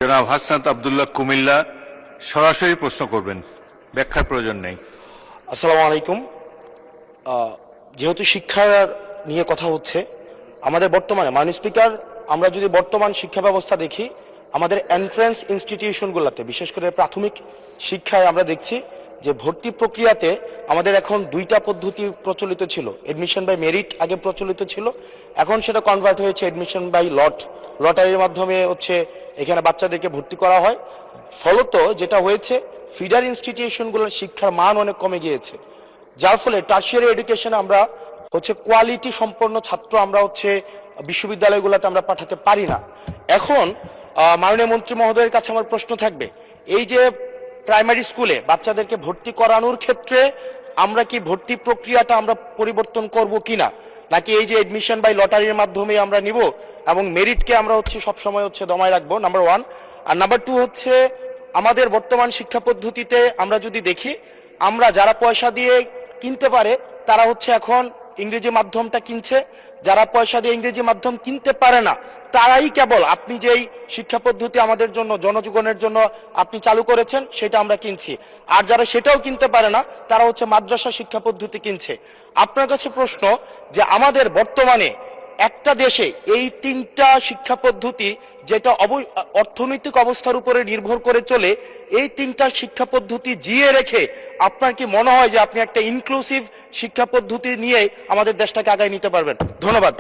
জনাব হাসনাত আব্দুল্লাহ কুমিল্লা সরাসরি প্রশ্ন করবেন, ব্যাখ্যার প্রয়োজন নেই। আসসালামু আলাইকুম। যেহেতু শিক্ষা নিয়ে কথা হচ্ছে, আমাদের বর্তমানে মাননীয় স্পিকার, আমরা যদি বর্তমান শিক্ষা ব্যবস্থা দেখি, আমাদের এন্ট্রান্স ইনস্টিটিউশনগুলোতে বিশেষ করে প্রাথমিক শিক্ষায় আমরা দেখছি যে ভর্তি প্রক্রিয়াতে আমাদের এখন দুইটা পদ্ধতি প্রচলিত ছিল। এডমিশন বাই মেরিট আগে প্রচলিত ছিল, এখন সেটা কনভার্ট হয়েছে এডমিশন বাই লটারির মাধ্যমে হচ্ছে এখানে বাচ্চাদেরকে ভর্তি করা হয়। ফলত যেটা হয়েছে, ফিডার ইনস্টিটিউশনগুলোর শিক্ষার মান অনেক কমে গিয়েছে, যার ফলে টার্সিয়ারি এডুকেশন আমরা হচ্ছে কোয়ালিটি সম্পন্ন ছাত্র আমরা হচ্ছে বিশ্ববিদ্যালয়গুলোতে আমরা পাঠাতে পারি না। এখন মাননীয় মন্ত্রী মহোদয়ের কাছে আমার প্রশ্ন থাকবে, এই যে প্রাইমারি স্কুলে বাচ্চাদেরকে ভর্তি করানোর ক্ষেত্রে আমরা কি ভর্তি প্রক্রিয়াটা আমরা পরিবর্তন করব কিনা, নাকি এই যে এডমিশন বাই লটারির মাধ্যমে আমরা নিব এবং মেরিটকে আমরা হচ্ছে সবসময় হচ্ছে দমায় রাখবো, নাম্বার ওয়ান। আর নাম্বার টু হচ্ছে, আমাদের বর্তমান শিক্ষা পদ্ধতিতে আমরা যদি দেখি, আমরা যারা পয়সা দিয়ে কিনতে পারে তারা হচ্ছে এখন ইংরেজি মাধ্যমটা কিনছে, যারা পয়সা দিয়ে ইংরেজি মাধ্যম কিনতে পারে না তারাই কেবল আপনি যেই শিক্ষা পদ্ধতি আমাদের জন্য জনজীবনের জন্য আপনি চালু করেছেন সেটা আমরা কিনছি, আর যারা সেটাও কিনতে পারে না তারা হচ্ছে মাদ্রাসা শিক্ষা পদ্ধতি কিনছে। আপনার কাছে প্রশ্ন যে আমাদের বর্তমানে একটা দেশে এই তিনটা শিক্ষা পদ্ধতি যেটা অর্থনৈতিক অবস্থার উপরে নির্ভর করে চলে, এই তিনটা শিক্ষা পদ্ধতি জিয়ে রেখে আপনার কি মনে হয় যে আপনি একটা ইনক্লুসিভ শিক্ষা পদ্ধতি নিয়ে আমাদের দেশটাকে আগায় নিতে পারবেন? ধন্যবাদ।